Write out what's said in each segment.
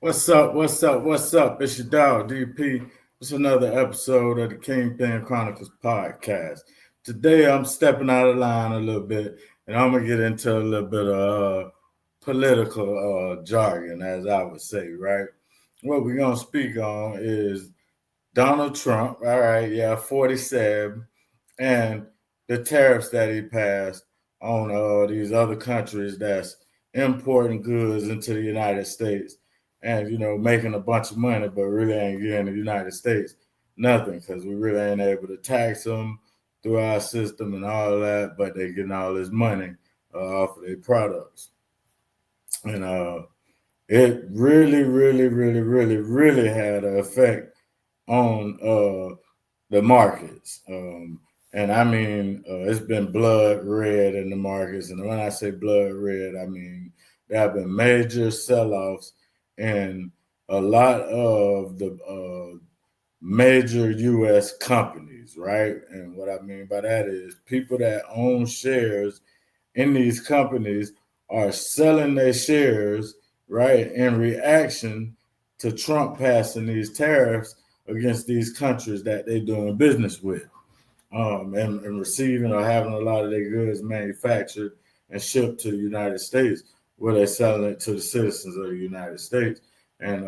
What's up? What's up? What's up? It's your dog, DP. It's another episode of the Kingpin Chronicles podcast. Today, I'm stepping out of line a little bit, and I'm gonna get into a little bit of political jargon, as I would say. Right? What we're gonna speak on is Donald Trump. All right, yeah, 47, and the tariffs that he passed on these other countries that's importing goods into the United States, and making a bunch of money, but really ain't getting the United States nothing because we really ain't able to tax them through our system and all that, but they getting all this money off of their products, and it really, really, really, really, really had an effect on the markets. And I mean, it's been blood red in the markets. And when I say blood red, I mean there have been major sell offs in a lot of the major U.S. companies, right? And what I mean by that is people that own shares in these companies are selling their shares, right, in reaction to Trump passing these tariffs against these countries that they're doing business with, and receiving or having a lot of their goods manufactured and shipped to the United States, where they're selling it to the citizens of the United States, and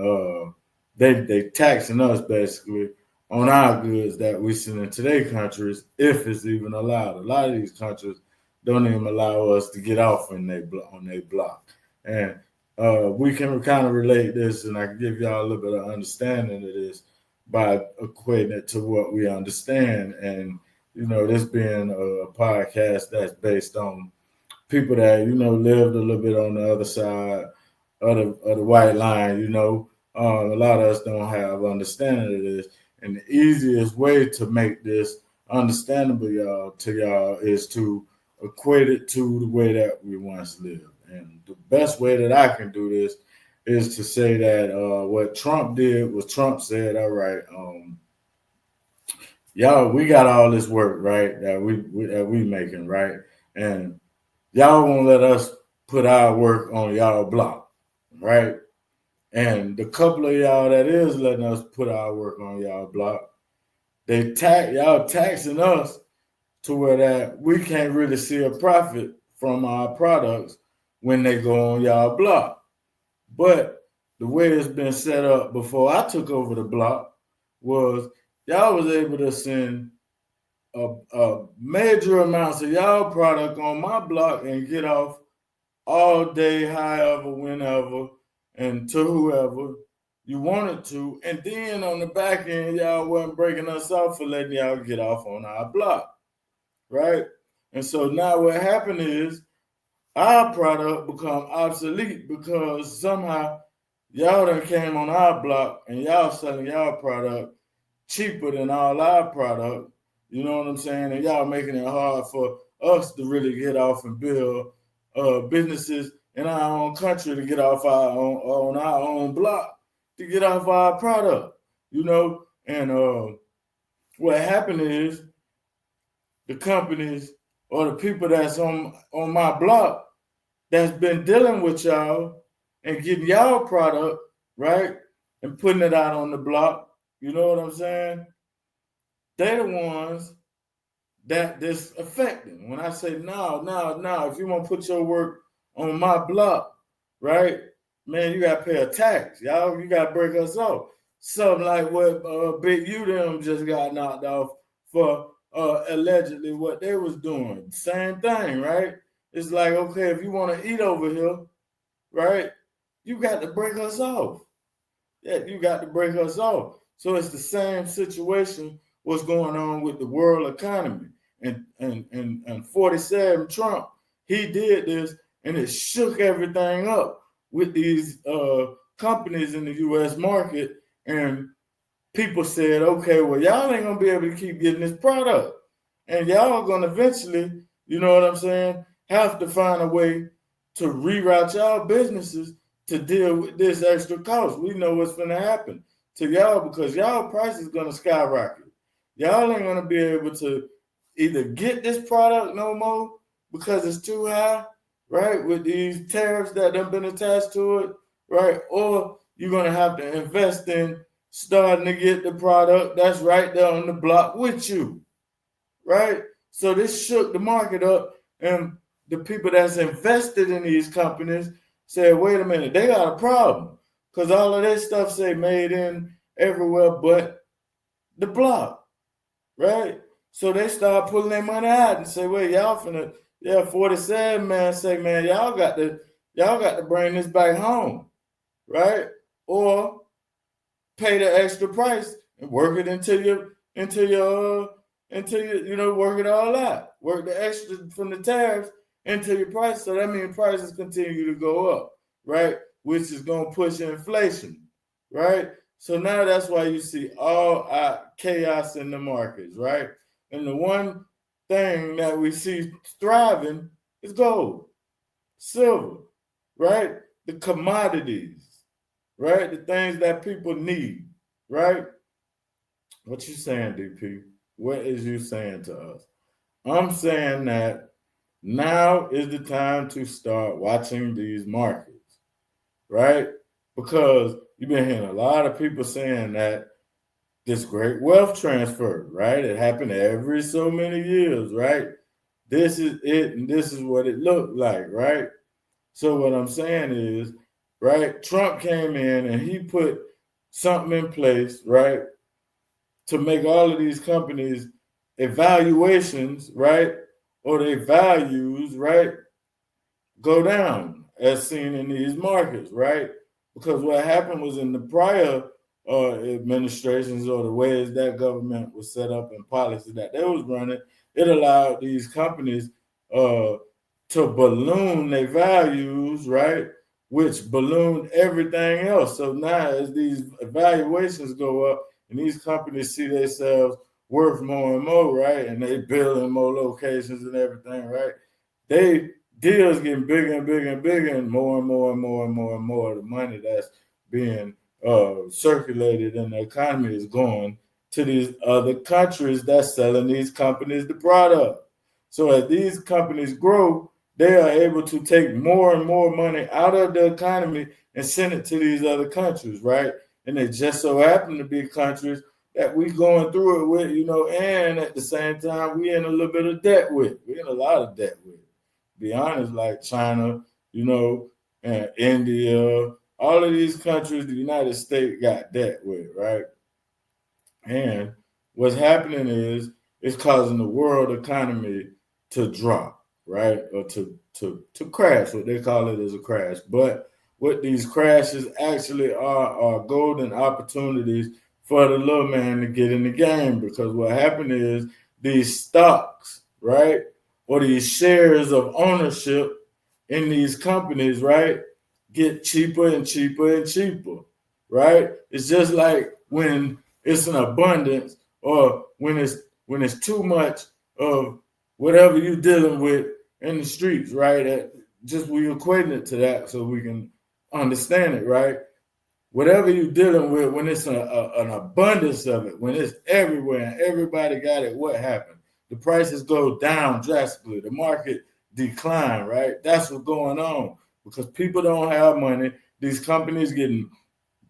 they taxing us basically on our goods that we send into their countries, if it's even allowed. A lot of these countries don't even allow us to get off on their block, and we can kind of relate this, and I can give y'all a little bit of understanding of this by equating it to what we understand. And this being a podcast that's based on people that lived a little bit on the other side of the white line. A lot of us don't have understanding of this, and the easiest way to make this understandable y'all is to equate it to the way that we once lived. And the best way that I can do this is to say that what Trump did was Trump said, all right, y'all, we got all this work, right, that we making, right? And y'all won't let us put our work on y'all block, right? And the couple of y'all that is letting us put our work on y'all block, y'all taxing us to where that we can't really see a profit from our products when they go on y'all block. But the way it's been set up before I took over the block was y'all was able to send a major amounts of y'all product on my block and get off all day, however, whenever, and to whoever you wanted to. And then on the back end, y'all wasn't breaking us off for letting y'all get off on our block, right? And so now what happened is our product become obsolete because somehow y'all done came on our block and y'all selling y'all product cheaper than all our product. You know what I'm saying? And y'all making it hard for us to really get off and build businesses in our own country to get off our own on our own block to get off our product. And what happened is the companies or the people that's on my block that's been dealing with y'all and getting y'all product, right? And putting it out on the block. You know what I'm saying? They're the ones that this affecting. When I say no, if you want to put your work on my block, right? Man, you gotta pay a tax. Y'all, you gotta break us off. Something like what Big U them just got knocked off for allegedly what they was doing. Same thing, right? It's like, okay, if you want to eat over here, right, you got to break us off. Yeah, you got to break us off. So it's the same situation what's going on with the world economy. And 47 Trump, he did this and it shook everything up with these companies in the US market. And people said, okay, well, y'all ain't gonna be able to keep getting this product. And y'all gonna eventually, you know what I'm saying, have to find a way to reroute y'all businesses to deal with this extra cost. We know what's gonna happen to y'all because y'all price is gonna skyrocket. Y'all ain't gonna be able to either get this product no more because it's too high, right? With these tariffs that have been attached to it, right? Or you're going to have to invest in starting to get the product that's right there on the block with you, right? So this shook the market up, and the people that's invested in these companies said, wait a minute, they got a problem, because all of this stuff say made in everywhere but the block, right? So they start pulling their money out and say, well, y'all finna, 47 man say, man, y'all got to bring this back home, right? Or pay the extra price and work it until you work it all out. Work the extra from the tariffs into your price. So that means prices continue to go up, right? Which is gonna push inflation, right? So now that's why you see all chaos in the markets, right? And the one thing that we see thriving is gold, silver, right? The commodities, right? The things that people need, right? What you saying, DP? What is you saying to us? I'm saying that now is the time to start watching these markets, right? Because you've been hearing a lot of people saying that this great wealth transfer, right? It happened every so many years, right? This is it, and this is what it looked like, right? So what I'm saying is, right, Trump came in and he put something in place, right, to make all of these companies evaluations, right, or their values, right, go down as seen in these markets, right? Because what happened was in the prior administrations or the ways that government was set up and policy that they was running, it allowed these companies to balloon their values, right? Which ballooned everything else. So now as these evaluations go up and these companies see themselves worth more and more, right? And they build in more locations and everything, right? They deals getting bigger and bigger and bigger, and more and more and more and more and more of the money that's being circulated in the economy is going to these other countries that's selling these companies the product. So as these companies grow, they are able to take more and more money out of the economy and send it to these other countries, right? And they just so happen to be countries that we going through it with, and at the same time, we in a little bit of debt with. We in a lot of debt with. Be honest, like China, and India, all of these countries, the United States got debt with, right? And what's happening is it's causing the world economy to drop, right? Or to crash. What they call it is a crash. But what these crashes actually are golden opportunities for the little man to get in the game, because what happened is these stocks, right? Or these shares of ownership in these companies, right, get cheaper and cheaper and cheaper, right? It's just like when it's an abundance, or when it's too much of whatever you're dealing with in the streets, right? Just we equating it to that so we can understand it, right? Whatever you're dealing with, when it's an abundance of it, when it's everywhere and everybody got it, what happened? The prices go down drastically. The market decline, right? That's what's going on because people don't have money. These companies getting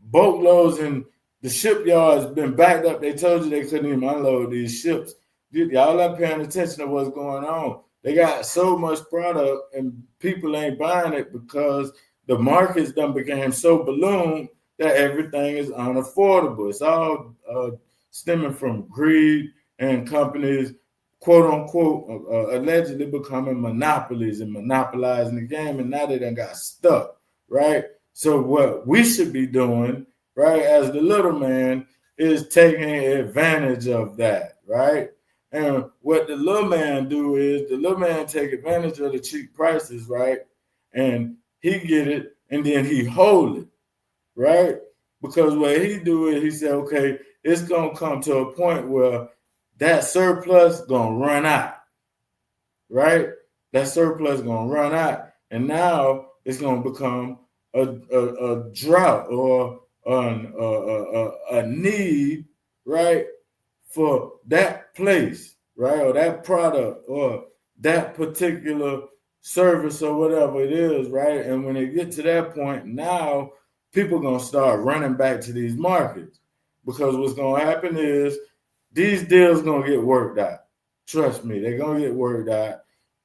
boatloads, and the shipyards been backed up. They told you they couldn't even unload these ships. Y'all not paying attention to what's going on. They got so much product and people ain't buying it because the markets done became so ballooned that everything is unaffordable. It's all stemming from greed and companies, quote unquote, allegedly becoming monopolies and monopolizing the game, and now they done got stuck, right? So what we should be doing, right, as the little man, is taking advantage of that, right? And what the little man do is the little man take advantage of the cheap prices, right? And he get it, and then he hold it, right? Because what he do is he said, okay, it's gonna come to a point where that surplus gonna run out, right? That surplus gonna run out, and now it's gonna become a drought or a need, right, for that place, right, or that product or that particular service or whatever it is, right? And when they get to that point, now people going to start running back to these markets, because what's going to happen is these deals going to get worked out. Trust me, they're going to get worked out.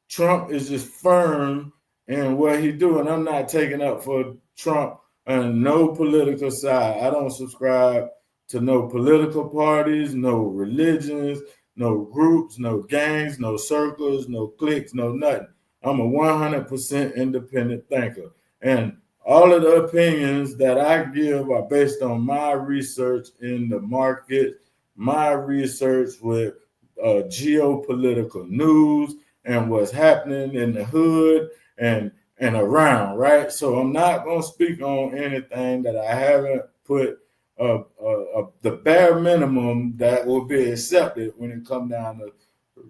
Trump is just firm in what he doing. I'm not taking up for Trump on no political side. I don't subscribe to no political parties, no religions, no groups, no gangs, no circles, no cliques, no nothing. I'm a 100% independent thinker. And all of the opinions that I give are based on my research in the market, my research with geopolitical news and what's happening in the hood and around, right? So I'm not going to speak on anything that I haven't put the bare minimum that will be accepted when it comes down to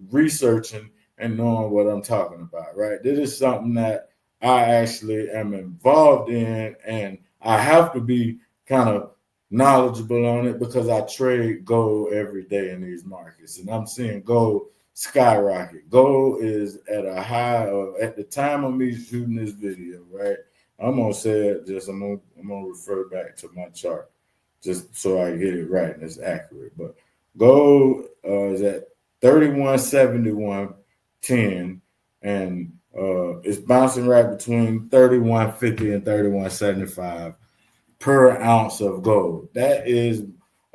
researching and knowing what I'm talking about, right? This is something that I actually am involved in, and I have to be kind of knowledgeable on it because I trade gold every day in these markets, and I'm seeing gold skyrocket. Gold is at a high of, at the time of me shooting this video, right? I'm gonna say it, just I'm gonna refer back to my chart just so I get it right and it's accurate. But gold is at 31.71.10, and it's bouncing right between 31.50 and 31.75 per ounce of gold. That is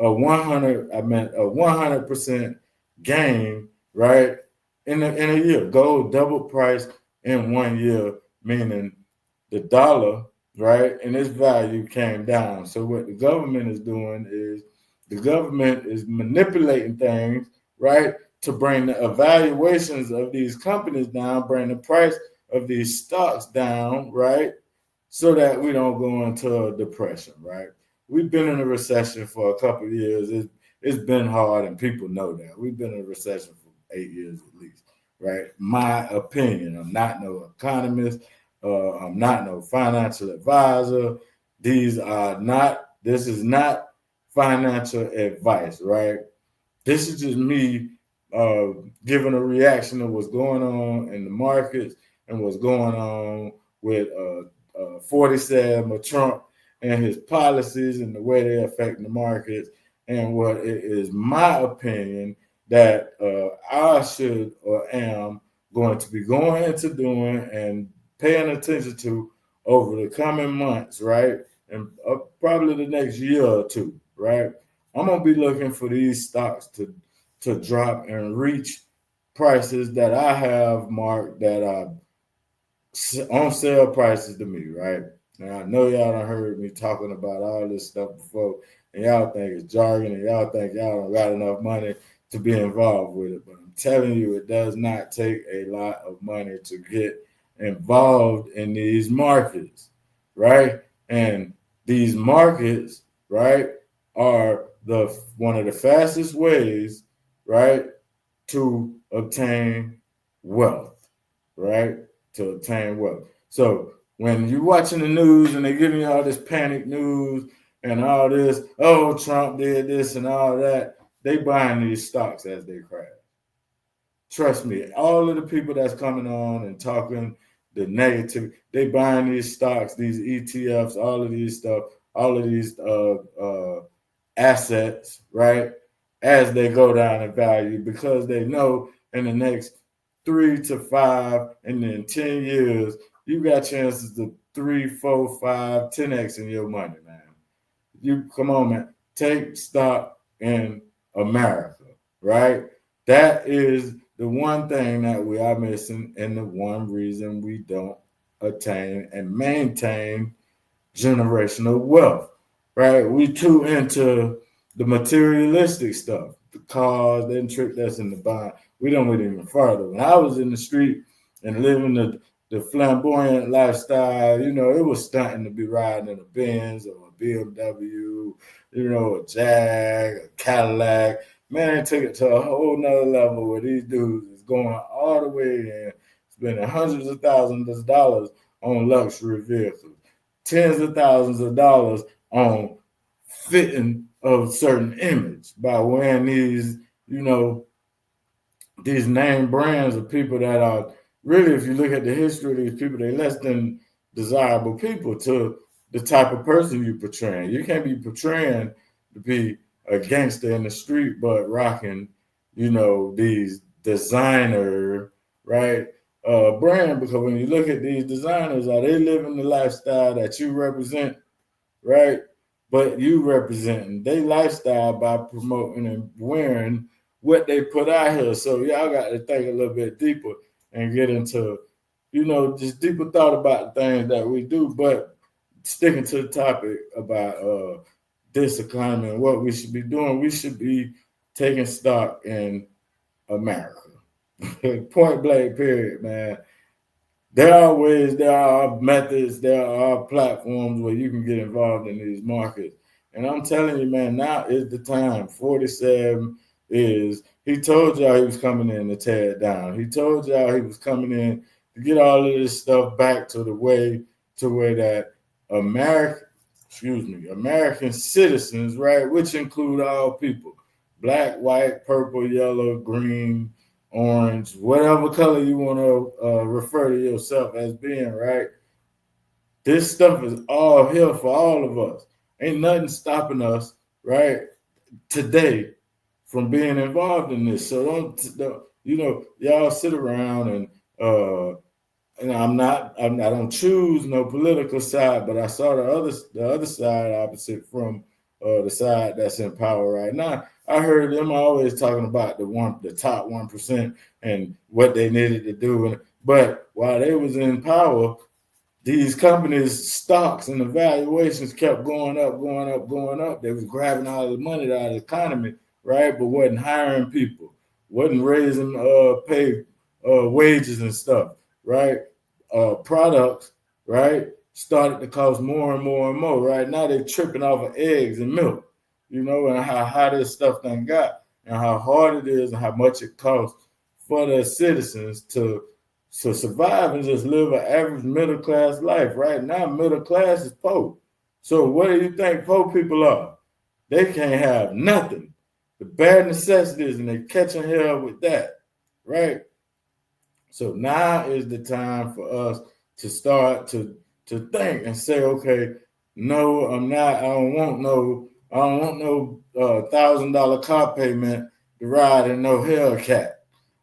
a 100% gain, right? In a year. Gold double price in 1 year, meaning the dollar, right, and its value came down. So what the government is doing is the government is manipulating things, right, to bring the evaluations of these companies down, bring the price of these stocks down, right, so that we don't go into a depression, right? We've been in a recession for a couple of years. It's been hard, and people know that. We've been in a recession for 8 years at least, right? My opinion. I'm not no economist. I'm not no financial advisor. This is not financial advice, right? This is just me giving a reaction to what's going on in the markets and what's going on with 47 of Trump and his policies and the way they affect the markets, and what it is my opinion that I should or am going to be going into doing and paying attention to over the coming months, right? And probably the next year or two, right? I'm gonna be looking for these stocks to drop and reach prices that I have marked that are on sale prices to me, right? Now I know y'all done heard me talking about all this stuff before, and y'all think it's jargon, and y'all think y'all don't got enough money to be involved with it. But I'm telling you, it does not take a lot of money to get involved in these markets, right? And these markets, right, are one of the fastest ways, right, to obtain wealth, right? To obtain wealth. So when you're watching the news and they're giving you all this panic news and all this, oh, Trump did this and all that, they buying these stocks as they crash. Trust me, all of the people that's coming on and talking the negative, they buying these stocks, these ETFs, all of these stuff, all of these assets, right, as they go down in value, because they know in the next 3 to 5 and then 10 years, you got chances to 3, 4, 5, 10x in your money, man. You come on, man. Take stock in America, right? That is the one thing that we are missing, and the one reason we don't attain and maintain generational wealth, right? We too into the materialistic stuff, the cars, they tricked us into buying. We don't went even further. When I was in the street and living the flamboyant lifestyle, you know, it was stunting to be riding in a Benz or a BMW, you know, a Jag, a Cadillac. Man, it took it to a whole nother level where these dudes is going all the way in, spending hundreds of thousands of dollars on luxury vehicles, tens of thousands of dollars on fitting of certain image by wearing these, you know, these name brands of people that are really, if you look at the history of these people, they're less than desirable people to the type of person you portraying. You can't be portraying to be a gangster in the street, but rocking, these designer, right, brand. Because when you look at these designers, are they living the lifestyle that you represent, right? But you representing their lifestyle by promoting and wearing what they put out here. So y'all got to think a little bit deeper and get into, just deeper thought about the things that we do. But sticking to the topic about this economy and what we should be doing, we should be taking stock in America. Point blank, period, man. There are ways, there are methods, there are platforms where you can get involved in these markets. And I'm telling you, man, now is the time. 47 he told y'all he was coming in to tear it down. He told y'all he was coming in to get all of this stuff back to the way, to where that American citizens, right, which include all people, black, white, purple, yellow, green, orange, whatever color you want to refer to yourself as being, right? This stuff is all here for all of us. Ain't nothing stopping us, right, today from being involved in this. So don't y'all sit around and I don't choose no political side, but I saw the other side opposite from the side that's in power right now. I heard them always talking about the top 1% and what they needed to do. But while they was in power, these companies' stocks and the valuations kept going up, going up, going up. They was grabbing all the money out of the economy, right? But wasn't hiring people, wasn't raising pay, wages and stuff, right? Products, right, started to cost more and more and more. Right now they're tripping off of eggs and milk, and how high this stuff done got, and how hard it is, and how much it costs for the citizens to survive and just live an average middle class life. Right now, middle class is poor. So what do you think poor people are? They can't have nothing. The bare necessities, and they catching hell with that, right? So now is the time for us to start to think and say, okay, no, I'm not. I don't want no $1,000 car payment to ride in no Hellcat.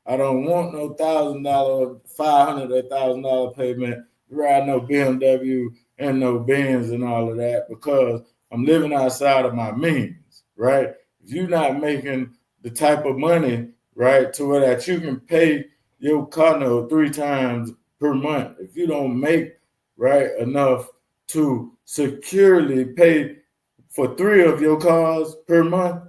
I don't want no $1,000, $500 or $1,000 payment to ride no BMW and no Benz and all of that, because I'm living outside of my means, right? If you're not making the type of money, right, to where that you can pay your car note 3 times per month, if you don't make, right, enough to securely pay for 3 of your cars per month,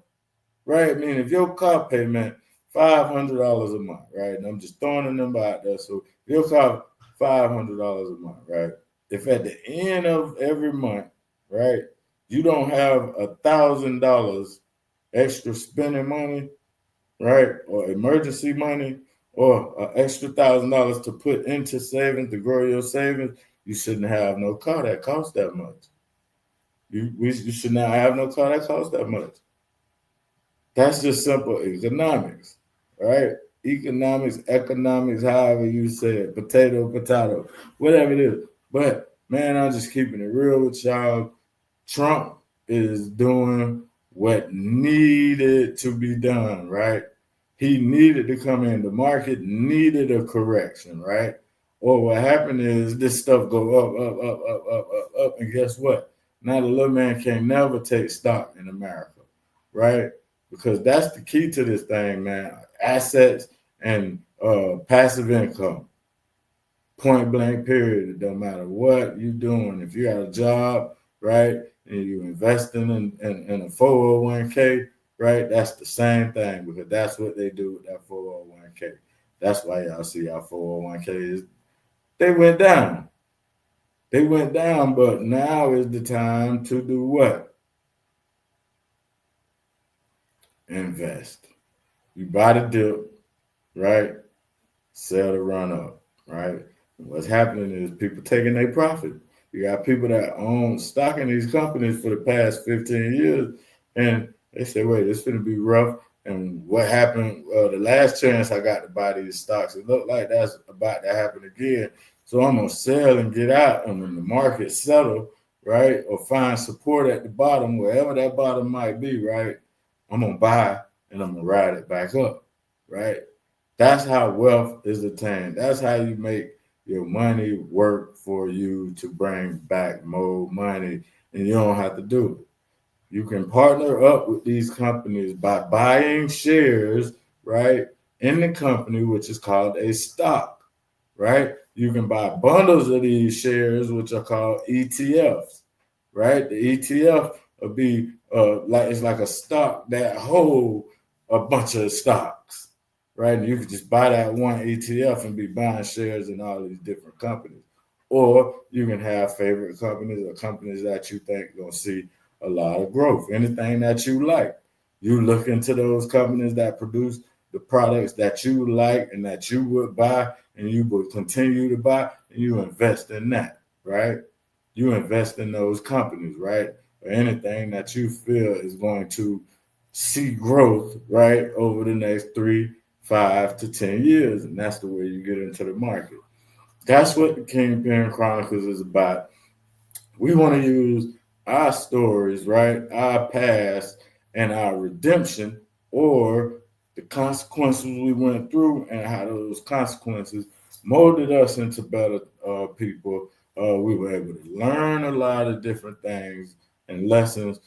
right? I mean, if your car payment $500 a month, right? And I'm just throwing a number out there. So your car $500 a month, right? If at the end of every month, right, you don't have $1,000 extra spending money, right, or emergency money, or an extra $1,000 to put into savings to grow your savings, you shouldn't have no car that costs that much. You should not have no car that costs that much. That's just simple economics, right? Economics, however you say it, potato, whatever it is. But man, I'm just keeping it real with y'all. Trump is doing what needed to be done, right? He needed to come in. The market needed a correction, right? Or what happened is this stuff go up, and guess what? Now the little man can never take stock in America, right? Because that's the key to this thing, man. Assets and passive income. Point blank, period. It don't matter what you're doing. If you got a job, right, and you're investing in a 401k, right, that's the same thing, because that's what they do with that 401k. That's why y'all see our 401ks. They went down. But now is the time to do what? Invest. You buy the dip, right? Sell the run up, right? And what's happening is people taking their profit. You got people that own stock in these companies for the past 15 years, and they say, wait, this is going to be rough. And what happened, the last chance I got to buy these stocks, it looked like that's about to happen again. So I'm going to sell and get out. And when the market settle, right? Or find support at the bottom, wherever that bottom might be, right? I'm gonna buy and I'm gonna ride it back up, right? That's how wealth is attained. That's how you make your money work for you to bring back more money, and you don't have to do it. You can partner up with these companies by buying shares, right, in the company, which is called a stock, right? You can buy bundles of these shares, which are called ETFs, right? The ETF will be like it's like a stock that hold a bunch of stocks, right? And you can just buy that one ETF and be buying shares in all these different companies. Or you can have favorite companies or companies that you think are gonna see a lot of growth. Anything that you like, you look into those companies that produce the products that you like and that you would buy and you would continue to buy, and you invest in that, right? You invest in those companies, right? Or anything that you feel is going to see growth, right, over the next 3, 5 to 10 years. And that's the way you get into the market. That's what the Kingpin Chronicles is about. We want to use our stories, right? Our past and our redemption, or the consequences we went through and how those consequences molded us into better people. We were able to learn a lot of different things and lessons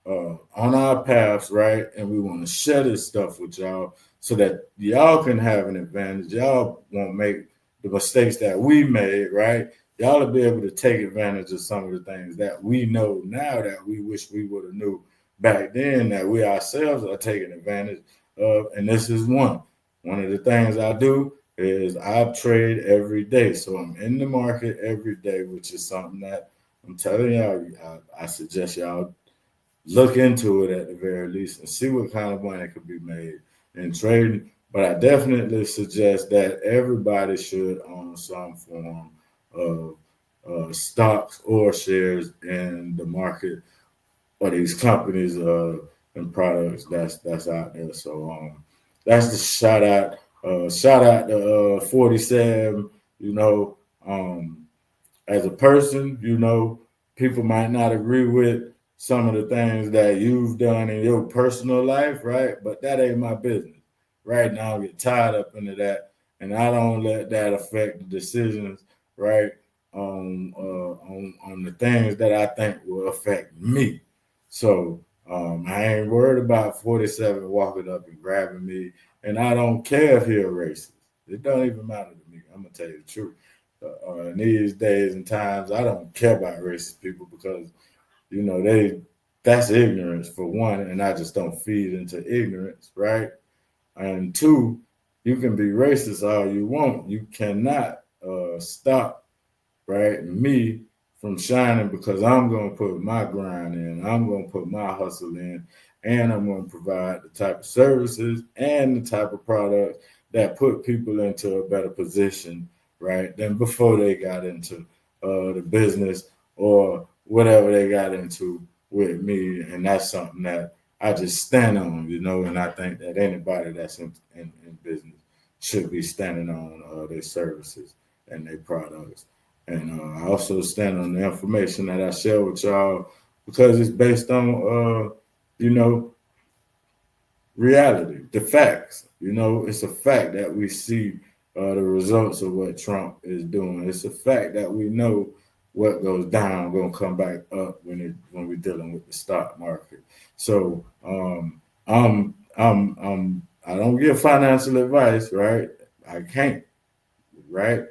on our paths, right? And we want to share this stuff with y'all so that y'all can have an advantage. Y'all won't make the mistakes that we made, right? Y'all will be able to take advantage of some of the things that we know now that we wish we would have knew back then that we ourselves are taking advantage of. And this is one. One of the things I do is I trade every day. So I'm in the market every day, which is something that I'm telling y'all, I suggest y'all look into it at the very least and see what kind of money could be made in trading. But I definitely suggest that everybody should own some form of stocks or shares in the market or these companies and products that's out there. So that's the shout out. Shout out to 47. You know, as a person, you know, people might not agree with some of the things that you've done in your personal life, right? But that ain't my business. Right now, I get tied up into that, and I don't let that affect the decisions, right? On the things that I think will affect me. So I ain't worried about 47 walking up and grabbing me, and I don't care if he a racist. It don't even matter to me. I'm gonna tell you the truth. In these days and times, I don't care about racist people because you know that's ignorance for one, and I just don't feed into ignorance, right? And two, you can be racist all you want. You cannot stop, right, me from shining because I'm going to put my grind in. I'm going to put my hustle in. And I'm going to provide the type of services and the type of products that put people into a better position, right, than before they got into the business or whatever they got into with me. And that's something that I just stand on, you know, and I think that anybody that's in business should be standing on their services and their products. And I also stand on the information that I share with y'all because it's based on, you know, reality, the facts. You know, it's a fact that we see the results of what Trump is doing. It's a fact that we know what goes down gonna come back up when we're dealing with the stock market. So I don't give financial advice, right? I can't, right?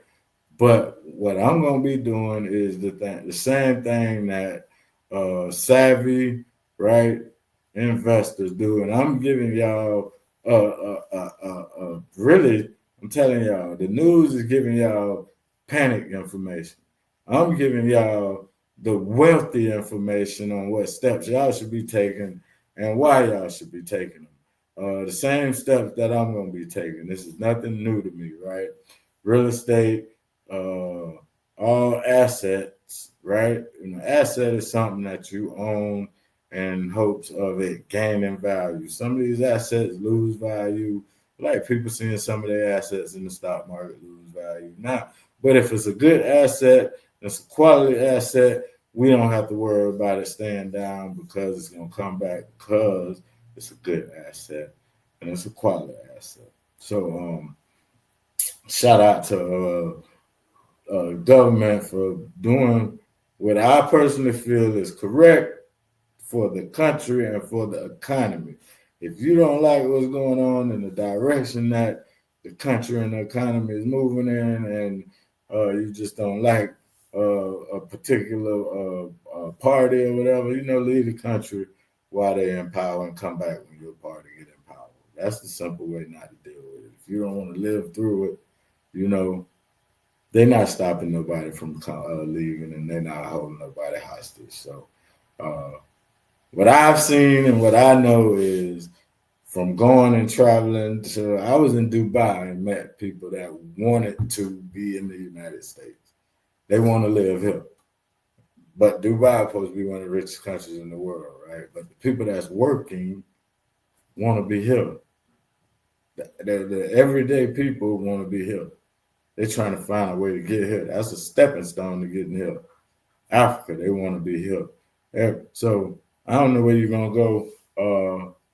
But what I'm gonna be doing is the same thing that savvy, right, investors do, and I'm giving y'all really, I'm telling y'all, the news is giving y'all panic information. I'm giving y'all the wealthy information on what steps y'all should be taking and why y'all should be taking them. The same steps that I'm gonna be taking. This is nothing new to me, right? Real estate, uh, all assets, right? You know, asset is something that you own in hopes of it gaining value. Some of these assets lose value, like people seeing some of their assets in the stock market lose value now. But if it's a good asset, it's a quality asset we don't have to worry about it staying down because it's gonna come back because it's a good asset and it's a quality asset. So shout out to government for doing what I personally feel is correct for the country and for the economy. If you don't like what's going on in the direction that the country and the economy is moving in, and you just don't like a particular party or whatever, leave the country while they're in power and come back when your party get in power. That's the simple way not to deal with it. If you don't want to live through it, they're not stopping nobody from leaving, and they're not holding nobody hostage. So what I've seen and what I know is from going and traveling to, I was in Dubai and met people that wanted to be in the United States. They want to live here. But Dubai is supposed to be one of the richest countries in the world, right? But the people that's working want to be here. The everyday people want to be here. They're trying to find a way to get here. That's a stepping stone to getting here. Africa, they want to be here. So I don't know where you're gonna go.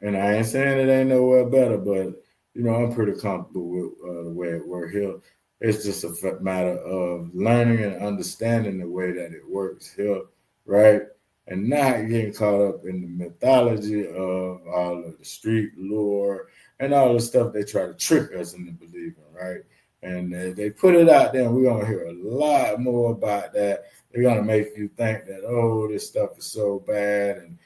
And I ain't saying it ain't nowhere better, but I'm pretty comfortable with the way we're here. It's just a matter of learning and understanding the way that it works here, right? And not getting caught up in the mythology of all of the street lore and all the stuff they try to trick us into believing, right? And they put it out there, and we're gonna hear a lot more about that. They're gonna make you think that, oh, this stuff is so bad, and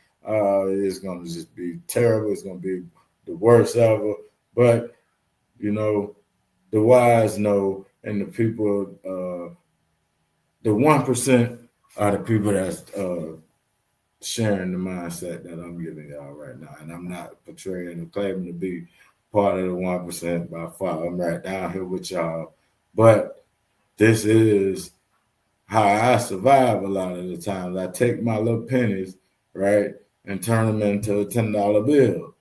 it's gonna just be terrible. It's gonna be the worst ever. But the wise know, and the people, the 1% are the people that's sharing the mindset that I'm giving y'all right now. And I'm not portraying or claiming to be part of the 1% by far. I'm right down here with y'all. But this is how I survive a lot of the times. I take my little pennies, right, and turn them into a $10 bill,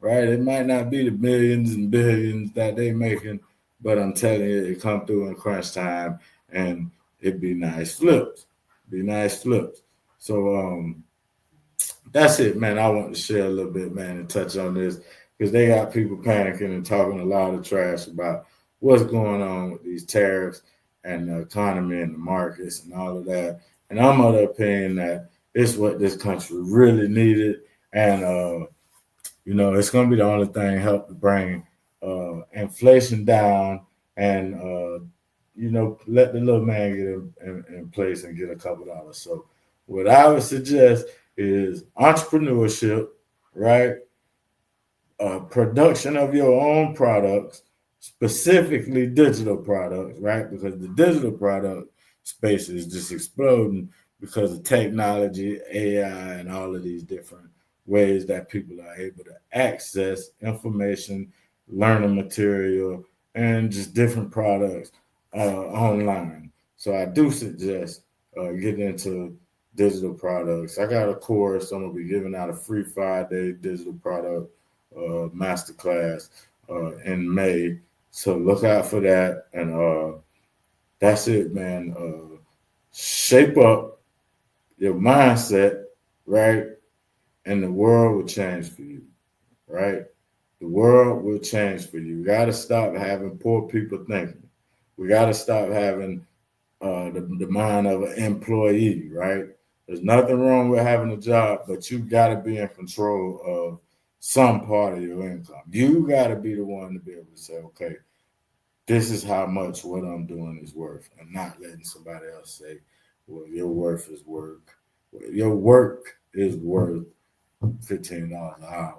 right? It might not be the millions and billions that they making, but I'm telling you, it come through in crunch time, and it be nice flips. Be nice flips. So that's it, man. I want to share a little bit, man, and touch on this because they got people panicking and talking a lot of trash about what's going on with these tariffs and the economy and the markets and all of that. And I'm of the opinion that it's what this country really needed. And, it's going to be the only thing help to bring inflation down and, let the little man get in place and get a couple dollars. So what I would suggest is entrepreneurship, right? Production of your own products, specifically digital products, right? Because the digital product space is just exploding because of technology, AI, and all of these different ways that people are able to access information, learning material, and just different products online. So I do suggest getting into digital products. I got a course. I'm gonna be giving out a free 5-day digital product masterclass in May. So look out for that. And that's it, man. Shape up your mindset, right? And the world will change for you, right? The world will change for you. We got to stop having poor people thinking. We got to stop having the mind of an employee, right? There's nothing wrong with having a job, but you got to be in control of some part of your income. You got to be the one to be able to say, okay, this is how much what I'm doing is worth, and not letting somebody else say, well, your worth is work. Your work is worth $15 an hour.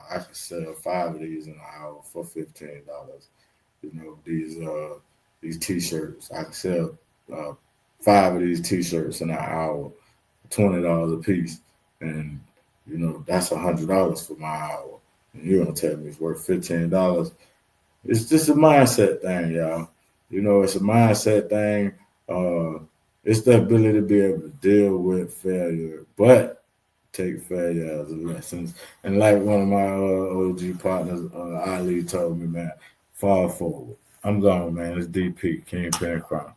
I can sell 5 of these an hour for $15. These t-shirts. I can sell 5 of these t-shirts in an hour, $20 a piece, and that's $100 for my hour. And you're gonna tell me it's worth $15? It's just a mindset thing, y'all. It's a mindset thing. It's the ability to be able to deal with failure, but take failure as a lesson. And like one of my OG partners, Ali, told me, man, fall forward. I'm gone, man. It's DP, Kingpin Crime.